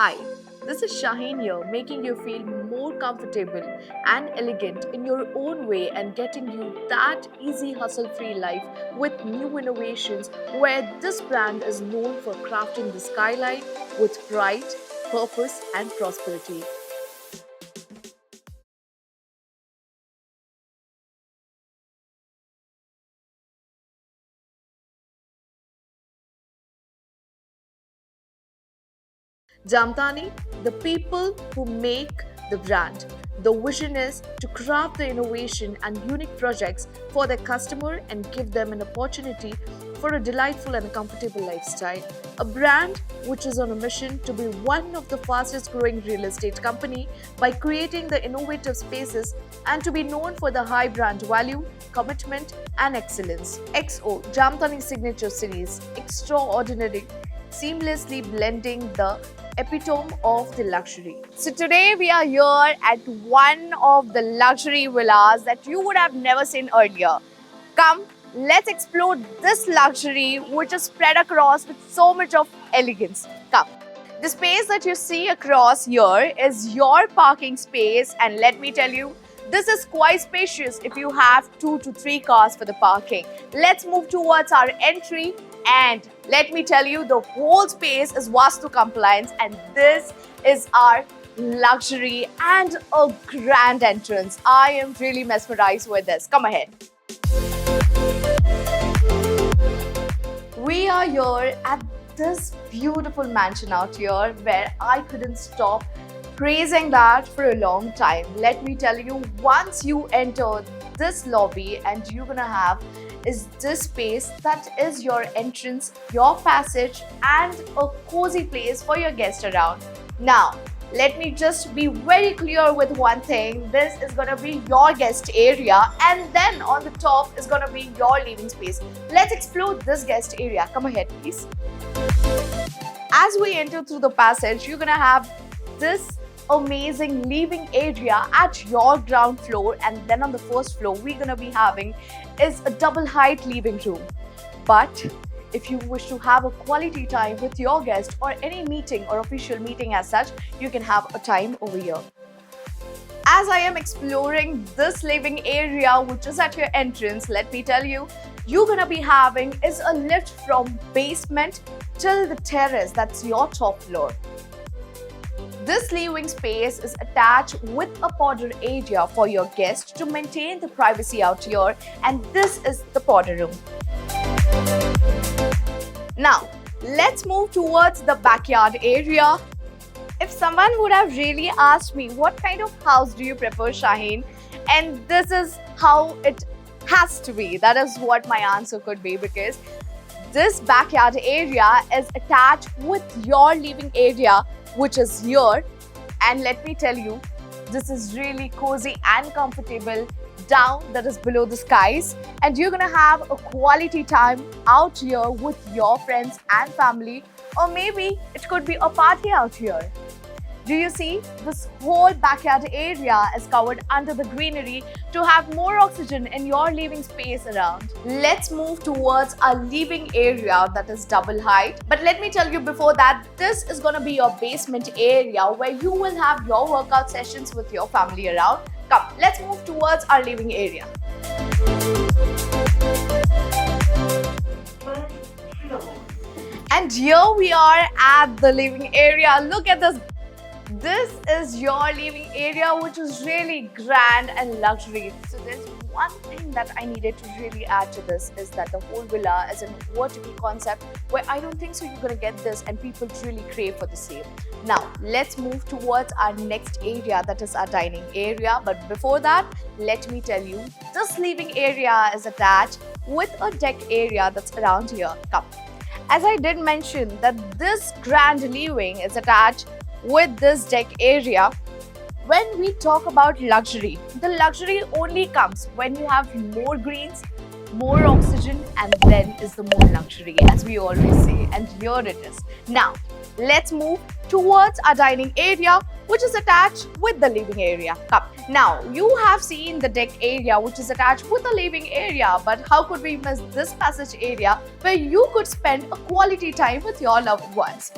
Hi, this is Shaheen here, making you feel more comfortable and elegant in your own way and getting you that easy hustle free life with new innovations where this brand is known for crafting the skyline with pride, purpose, and prosperity. Jamtani, the people who make the brand. The vision is to craft the innovation and unique projects for their customer and give them an opportunity for a delightful and a comfortable lifestyle. A brand which is on a mission to be one of the fastest growing real estate company by creating the innovative spaces and to be known for the high brand value, commitment and excellence. XO Jamtani Signature Series, extraordinary, seamlessly blending the epitome of the luxury. So today we are here at one of the luxury villas that you would have never seen earlier. Come, let's explore this luxury which is spread across with so much of elegance. Come. The space that you see across here is your parking space, and let me tell you, this is quite spacious if you have 2 to 3 cars for the parking. Let's move towards our entry, and let me tell you, the whole space is Vastu compliance, and this is our luxury and a grand entrance. I am really mesmerized with this. Come ahead. We are here at this beautiful mansion out here where I couldn't stop praising that for a long time. Let me tell you, once you enter this lobby and you're gonna have is this space that is your entrance, your passage and a cozy place for your guests around. Now, let me just be very clear with one thing. This is gonna be your guest area, and then on the top is gonna be your living space. Let's explore this guest area. Come ahead, please. As we enter through the passage, you're gonna have this amazing living area at your ground floor, and then on the first floor we're gonna be having is a double height living room. But if you wish to have a quality time with your guest or any meeting or official meeting as such, you can have a time over here. As I am exploring this living area which is at your entrance, let me tell you, you're gonna be having is a lift from basement till the terrace, that's your top floor. This living space is attached with a powder area for your guests to maintain the privacy out here, and this is the powder room. Now, let's move towards the backyard area. If someone would have really asked me what kind of house do you prefer, Shaheen, and this is how it has to be, that is what my answer could be, because this backyard area is attached with your living area which is here, and let me tell you, this is really cozy and comfortable down, that is below the skies, and you're gonna have a quality time out here with your friends and family, or maybe it could be a party out here. Do you see? This whole backyard area is covered under the greenery to have more oxygen in your living space around. Let's move towards our living area that is double height. But let me tell you before that, this is going to be your basement area where you will have your workout sessions with your family around. Come, let's move towards our living area. And here we are at the living area. Look at this. This is your living area which is really grand and luxury. So there's one thing that I needed to really add to this is that the whole villa is a vertical concept where I don't think so you're gonna get this and people really crave for the same. Now let's move towards our next area, that is our dining area. But before that, let me tell you, this living area is attached with a deck area that's around here. Come. As I did mention that this grand living is attached with this deck area. When we talk about luxury, the luxury only comes when you have more greens, more oxygen, and then is the more luxury, as we always say, and here it is. Now, let's move towards our dining area which is attached with the living area. Come. Now, you have seen the deck area which is attached with the living area, but how could we miss this passage area where you could spend a quality time with your loved ones?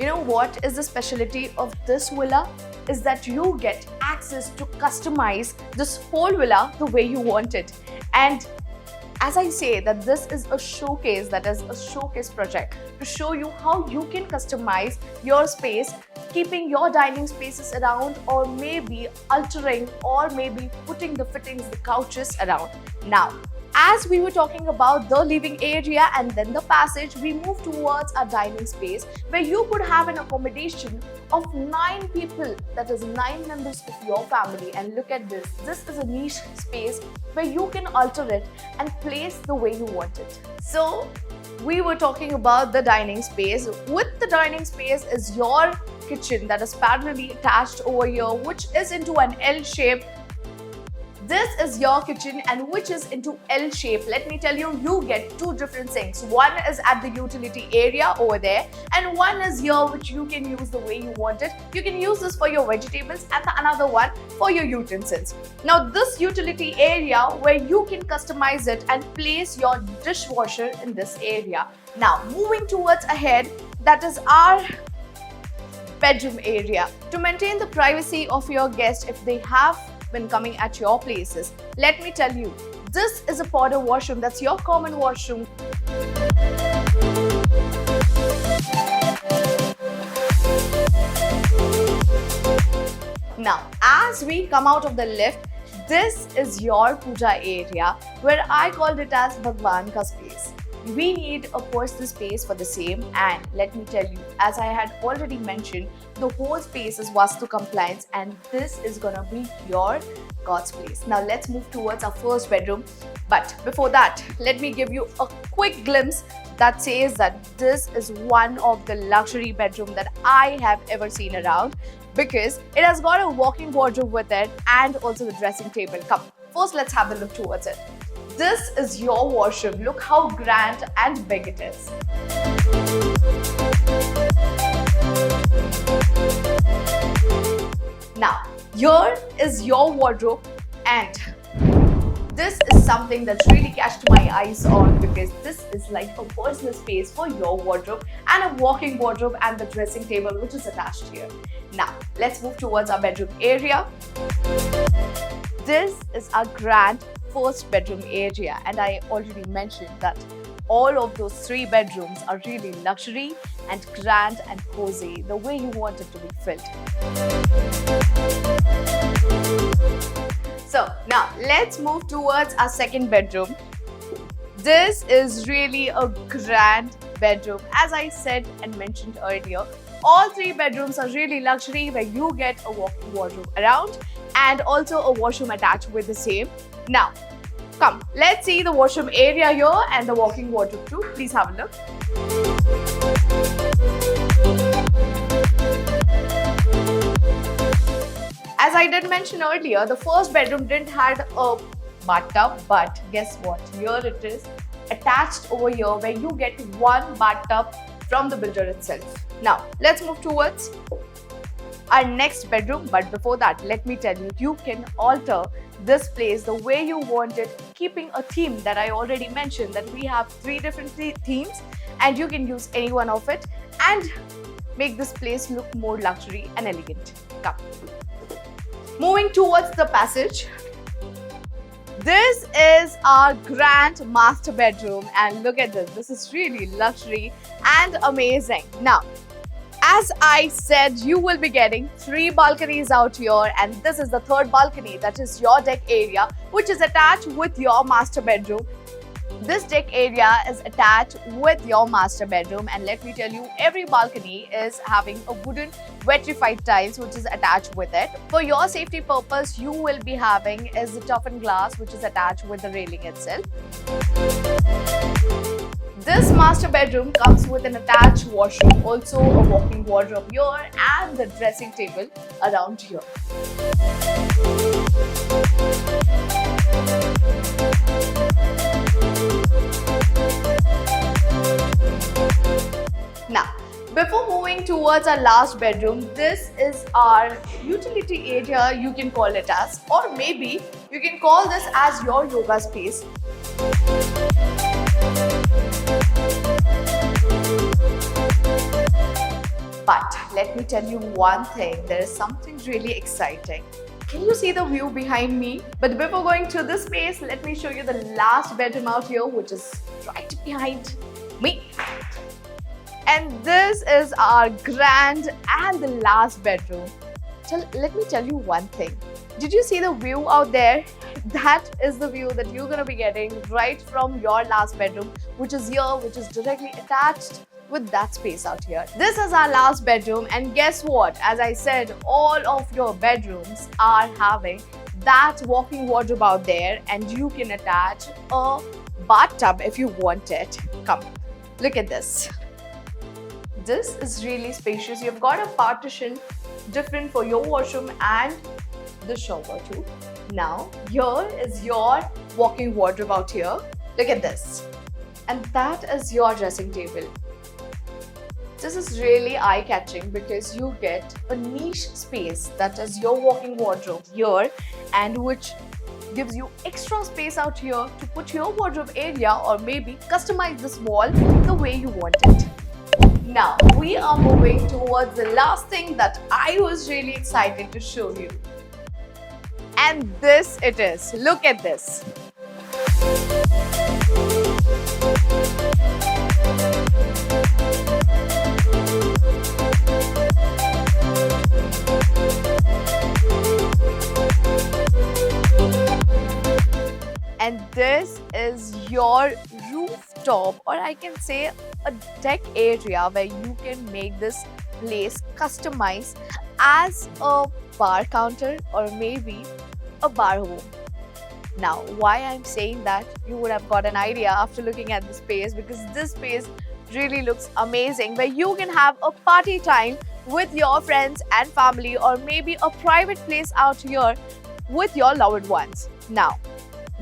You know what is the specialty of this villa? Is that you get access to customize this whole villa the way you want it. And as I say that this is a showcase, that is a showcase project to show you how you can customize your space, keeping your dining spaces around, or maybe altering, or maybe putting the fittings, the couches around. Now, as we were talking about the living area and then the passage, we move towards a dining space where you could have an accommodation of 9 people, that is 9 members of your family. And look at this. This is a niche space where you can alter it and place the way you want it. So we were talking about the dining space. With the dining space is your kitchen that is parallelly attached over here, which is into an L shape. This is your kitchen and which is into L shape. Let me tell you, you get 2 different sinks. One is at the utility area over there and one is here, which you can use the way you want it. You can use this for your vegetables and another one for your utensils. Now this utility area where you can customize it and place your dishwasher in this area. Now moving towards ahead, that is our bedroom area. To maintain the privacy of your guests if they have when coming at your places, let me tell you, this is a powder washroom. That's your common washroom. Now, as we come out of the lift, this is your puja area, where I called it as Bhagwan ka space. We need a personal space for the same, and let me tell you, as I had already mentioned, the whole space is Vastu compliance and this is gonna be your God's place. Now let's move towards our first bedroom. But before that, let me give you a quick glimpse that says that this is one of the luxury bedroom that I have ever seen around, because it has got a walk-in wardrobe with it and also the dressing table. Come, first let's have a look towards it. This is your washroom. Look how grand and big it is. Now, here is your wardrobe, and this is something that really catched my eyes on, because this is like a personal space for your wardrobe and a walk-in wardrobe and the dressing table which is attached here. Now, let's move towards our bedroom area. This is our grand first bedroom area, and I already mentioned that all of those 3 bedrooms are really luxury and grand and cozy, the way you want it to be filled. So now let's move towards our second bedroom. This is really a grand bedroom. As I said and mentioned earlier, all 3 bedrooms are really luxury, where you get a walk-in wardrobe around and also a washroom attached with the same. Now, come, let's see the washroom area here and the walk-in wardrobe too. Please have a look. As I did mention earlier, the first bedroom didn't have a bathtub, but guess what? Here it is attached over here, where you get 1 bathtub from the builder itself. Now, let's move towards our next bedroom. But before that, let me tell you, you can alter this place the way you want it, keeping a theme that I already mentioned, that we have 3 different themes and you can use any one of it and make this place look more luxury and elegant. Come. Moving towards the passage. This is our grand master bedroom, and look at this. This is really luxury and amazing. Now, as I said, you will be getting 3 balconies out here, and this is the 3rd balcony, that is your deck area, which is attached with your master bedroom. This deck area is attached with your master bedroom, and let me tell you, every balcony is having a wooden vitrified tiles which is attached with it. For your safety purpose, you will be having is the toughened glass which is attached with the railing itself. This master bedroom comes with an attached washroom, also a walk-in wardrobe here and the dressing table around here. Now, before moving towards our last bedroom, this is our utility area, you can call it as, or maybe you can call this as your yoga space. But let me tell you one thing. There is something really exciting. Can you see the view behind me? But before going to this space, let me show you the last bedroom out here, which is right behind me. And this is our grand and the last bedroom. Let me tell you one thing. Did you see the view out there? That is the view that you're gonna be getting right from your last bedroom, which is here, which is directly attached with that space out here. This is our last bedroom, and guess what? As I said, all of your bedrooms are having that walk-in wardrobe out there, and you can attach a bathtub if you want it. Come, look at this. This is really spacious. You've got a partition different for your washroom and the shower too. Now, here is your walk-in wardrobe out here. Look at this. And that is your dressing table. This is really eye-catching because you get a niche space, that is your walk-in wardrobe here, and which gives you extra space out here to put your wardrobe area or maybe customize this wall the way you want it. Now, we are moving towards the last thing that I was really excited to show you. And this it is. Look at this. And this is your rooftop, or I can say a deck area where you can make this place customized as a bar counter or maybe a bar home. Now, why I'm saying that, you would have got an idea after looking at the space, because this space really looks amazing, where you can have a party time with your friends and family, or maybe a private place out here with your loved ones. Now,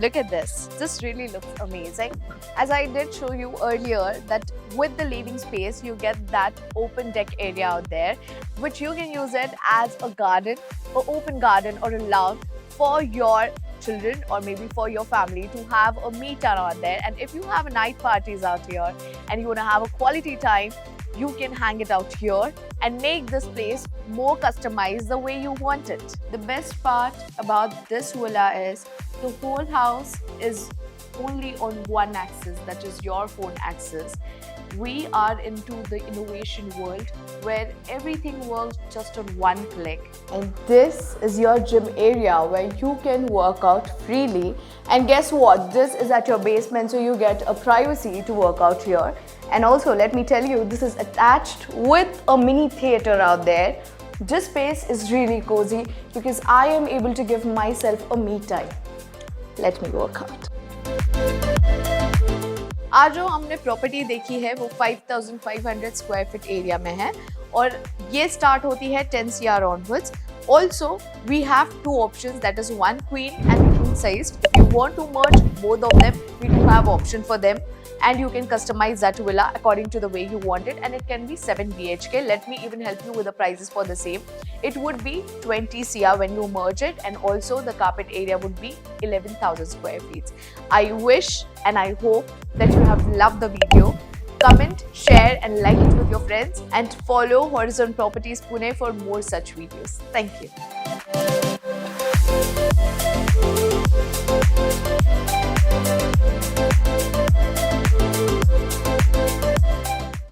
look at this. This really looks amazing. As I did show you earlier, that with the living space, you get that open deck area out there, which you can use it as a garden, an open garden or a lawn for your children or maybe for your family to have a me time out there. And if you have night parties out here and you want to have a quality time, you can hang it out here and make this place more customized the way you want it. The best part about this villa is the whole house is only on one axis, that is your phone axis. We are into the innovation world where everything works just on one click. And this is your gym area where you can work out freely. And guess what? This is at your basement, so you get a privacy to work out here. And also, let me tell you, this is attached with a mini theater out there. This space is really cozy because I am able to give myself a me time. Let me work out. आज जो हमने property देखी है वो 5500 square feet area में है और ये स्टार्ट होती है 10 CR onwards. Also, we have two options, that is one queen and king sized. If you want to merge both of them, we do have option for them, and you can customize that villa according to the way you want it, and it can be 7 BHK. Let me even help you with the prices for the same. It would be 20 CR when you merge it, and also the carpet area would be 11,000 square feet. I wish and I hope that you have loved the video. Comment, share and like it with your friends, and follow Horizon Properties Pune for more such videos. Thank you.